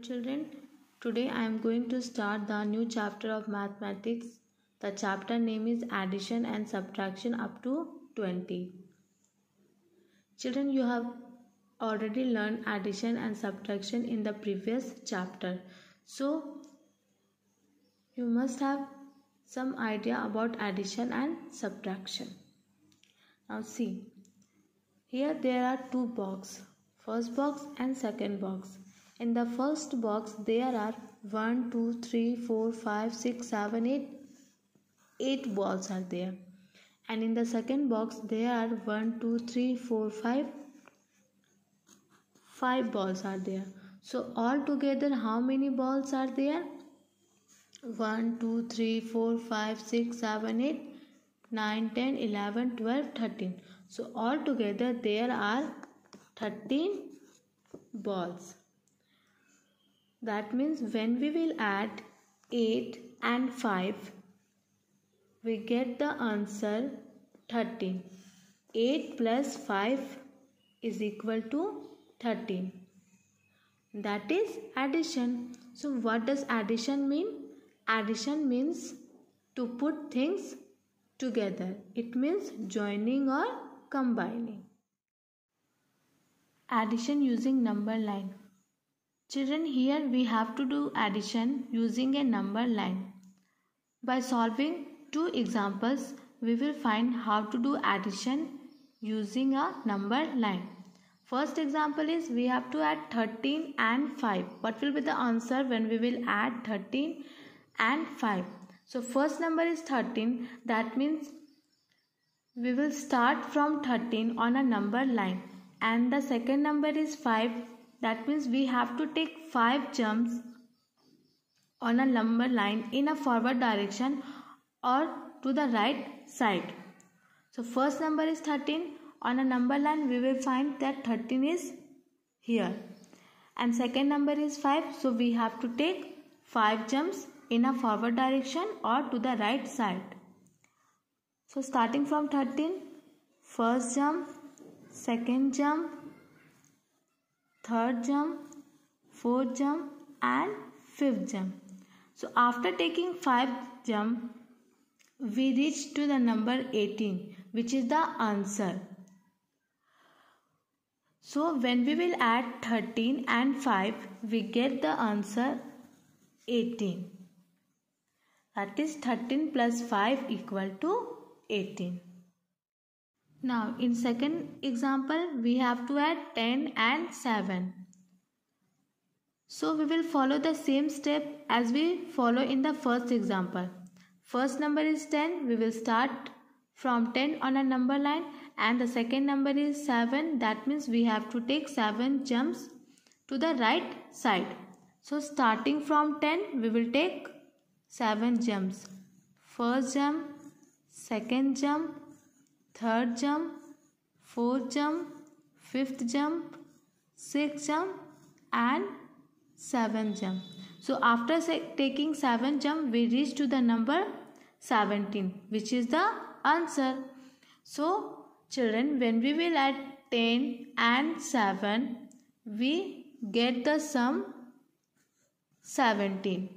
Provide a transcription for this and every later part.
Children, today I am going to start the new chapter of mathematics. The chapter name is addition and subtraction up to 20. Children, you have already learned addition and subtraction in the previous chapter. So, you must have some idea about addition and subtraction. Now see, here there are two boxes, first box and second box. In the first box there are 1, 2, 3, 4, 5, 6, 7, 8. 8 balls are there. And in the second box there are 1, 2, 3, 4, 5. 5 balls are there. So altogether how many balls are there? 1, 2, 3, 4, 5, 6, 7, 8, 9, 10, 11, 12, 13. So altogether there are 13 balls. That means when we will add 8 and 5, we get the answer 13. 8 plus 5 is equal to 13. That is addition. So what does addition mean? Addition means to put things together. It means joining or combining. Addition using number line. Children, here we have to do addition using a number line. By solving two examples, we will find how to do addition using a number line. First example is we have to add 13 and 5. What will be the answer when we will add 13 and 5? So first number is 13. That means we will start from 13 on a number line. And the second number is 5. That means we have to take 5 jumps on a number line in a forward direction or to the right side. So first number is 13. On a number line we will find that 13 is here. And second number is 5. So we have to take 5 jumps in a forward direction or to the right side. So starting from 13, first jump, second jump, third jump, fourth jump and fifth jump. So after taking 5 jump, we reach to the number 18, which is the answer. So when we will add 13 and 5, we get the answer 18. That is 13 plus 5 equal to 18. Now in second example we have to add 10 and 7. So we will follow the same step as we follow in the first example. First number is 10. We will start from 10 on a number line and the second number is 7. That means we have to take 7 jumps to the right side. So starting from 10 we will take 7 jumps. First jump, second jump, third jump, fourth jump, fifth jump, sixth jump and seventh jump. So after taking 7 jump we reach to the number 17, which is the answer. So children, when we will add 10 and 7, we get the sum 17.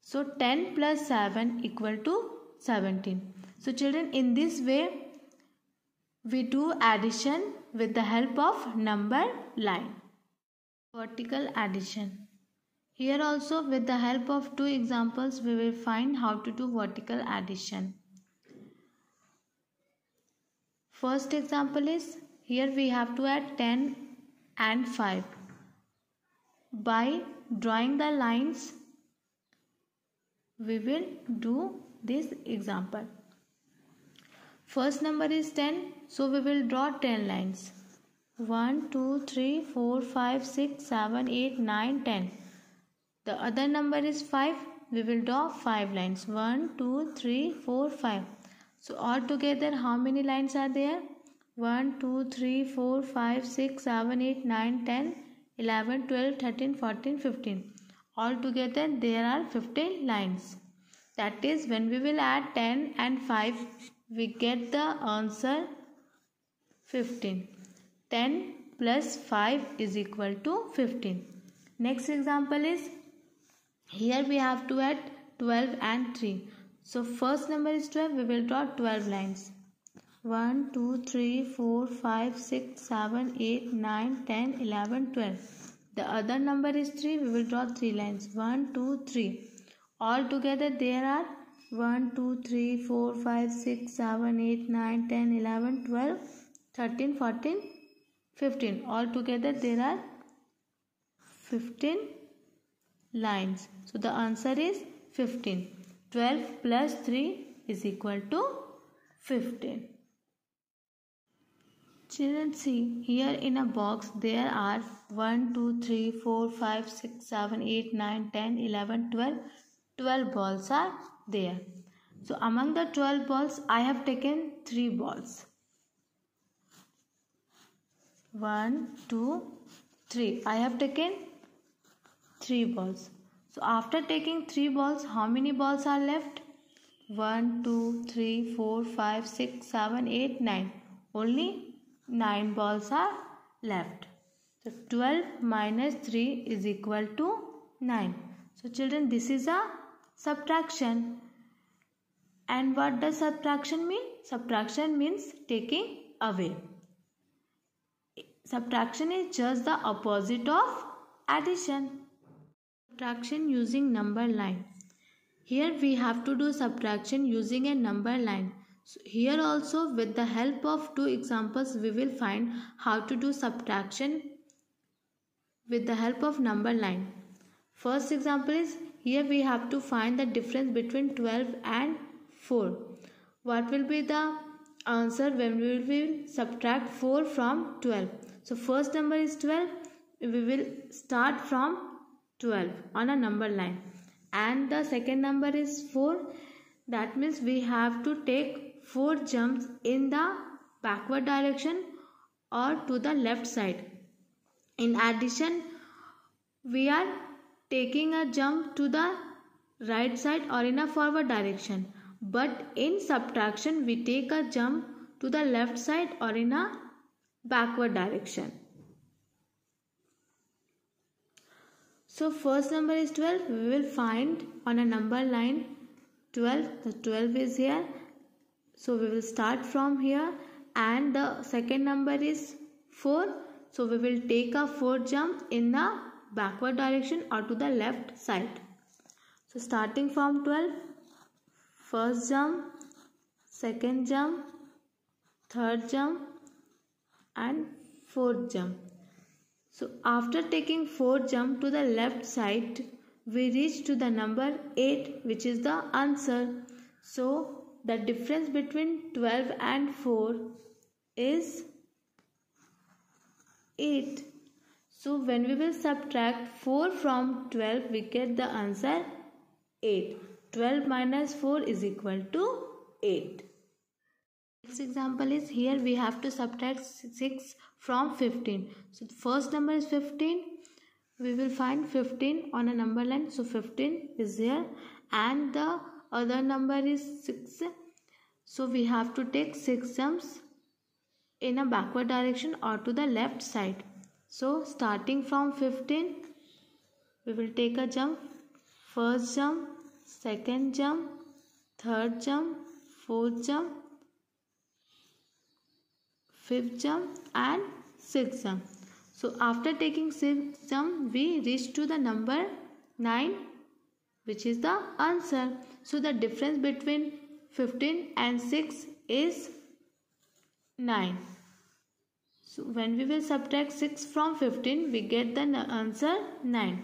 So 10 plus 7 equal to 17. So children, in this way we do addition with the help of number line. Vertical addition. Here also with the help of two examples we will find how to do vertical addition. First example is here we have to add 10 and 5. By drawing the lines we will do this example. First number is 10, so we will draw 10 lines. 1, 2, 3, 4, 5, 6, 7, 8, 9, 10. The other number is 5, we will draw 5 lines. 1, 2, 3, 4, 5. So altogether how many lines are there? 1, 2, 3, 4, 5, 6, 7, 8, 9, 10, 11, 12, 13, 14, 15. Altogether there are 15 lines. That is when we will add 10 and 5, we get the answer 15. 10 plus 5 is equal to 15. Next example is, here we have to add 12 and 3. So first number is 12, we will draw 12 lines. 1, 2, 3, 4, 5, 6, 7, 8, 9, 10, 11, 12. The other number is 3, we will draw 3 lines. 1, 2, 3. All together there are 1, 2, 3, 4, 5, 6, 7, 8, 9, 10, 11, 12, 13, 14, 15. All together there are 15 lines. So the answer is 15. 12 plus 3 is equal to 15. Children, see, here in a box there are 1, 2, 3, 4, 5, 6, 7, 8, 9, 10, 11, 12. 12 balls are there. So among the 12 balls, I have taken 3 balls. 1, 2, 3. I have taken 3 balls. So after taking 3 balls, how many balls are left? 1, 2, 3, 4, 5, 6, 7, 8, 9. Only 9 balls are left. So 12 minus 3 is equal to 9. So children, this is a subtraction. And what does subtraction mean? Subtraction means taking away. Subtraction is just the opposite of addition. Subtraction using number line. Here we have to do subtraction using a number line. So here also, with the help of 2 examples, we will find how to do subtraction with the help of number line. First example is, here we have to find the difference between 12 and 4. What will be the answer when we will subtract 4 from 12? So first number is 12. We will start from 12 on a number line. And the second number is 4. That means we have to take 4 jumps in the backward direction or to the left side. In addition, we are taking a jump to the right side or in a forward direction. But in subtraction, we take a jump to the left side or in a backward direction. So first number is 12. We will find on a number line 12. The 12 is here. So we will start from here, and the second number is 4. So we will take a 4 jump in the backward direction or to the left side. So starting from 12, first jump, second jump, third jump and fourth jump. So after taking 4 jump to the left side, we reach to the number 8, which is the answer. So the difference between 12 and 4 is 8. So when we will subtract 4 from 12, we get the answer 8. 12 minus 4 is equal to 8. Next example is, here we have to subtract 6 from 15. So the first number is 15. We will find 15 on a number line. So 15 is here and the other number is 6. So we have to take 6 jumps in a backward direction or to the left side. So starting from 15, we will take a jump. First jump, second jump, third jump, fourth jump, fifth jump and sixth jump. So after taking 6 jump, we reach to the number 9, which is the answer. So the difference between 15 and 6 is 9. So when we will subtract 6 from 15, we get the answer 9.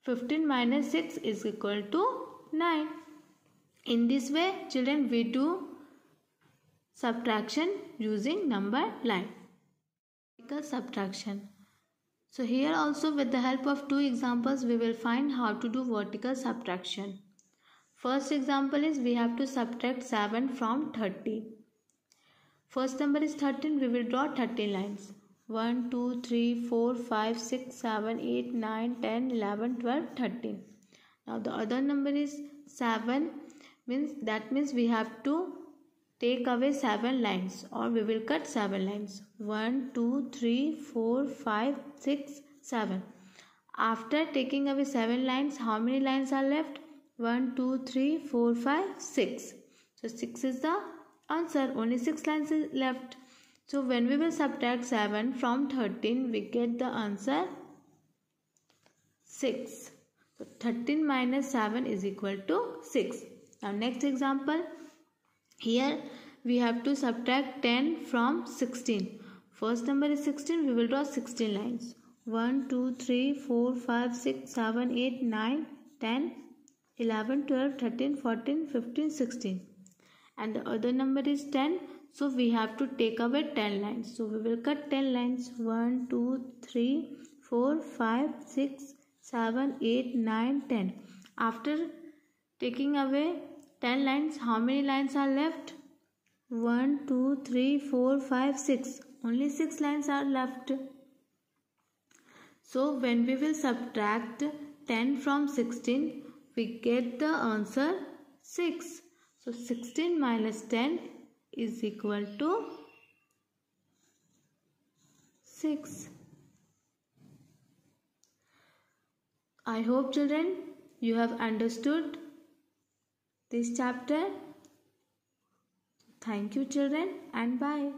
15 minus 6 is equal to 9. In this way, children, we do subtraction using number line. Subtraction. So here also, with the help of 2 examples, we will find how to do vertical subtraction. First example is, we have to subtract 7 from 30. First number is 13. We will draw 13 lines. 1, 2, 3, 4, 5, 6, 7, 8, 9, 10, 11, 12, 13. Now the other number is 7. That means we have to take away 7 lines, or we will cut 7 lines. 1, 2, 3, 4, 5, 6, 7. After taking away 7 lines, how many lines are left? 1, 2, 3, 4, 5, 6. So 6 is the answer. Only 6 lines is left. So when we will subtract 7 from 13, we get the answer 6. So 13 minus 7 is equal to 6. Now next example. Here we have to subtract 10 from 16. First number is 16. We will draw 16 lines. 1, 2, 3, 4, 5, 6, 7, 8, 9, 10, 11, 12, 13, 14, 15, 16. And the other number is 10. So we have to take away 10 lines. So we will cut 10 lines. 1, 2, 3, 4, 5, 6, 7, 8, 9, 10. After taking away 10 lines, how many lines are left? 1, 2, 3, 4, 5, 6. Only 6 lines are left. So when we will subtract 10 from 16, we get the answer 6. So 16 minus 10 is equal to 6. I hope children you have understood this chapter. Thank you children and bye.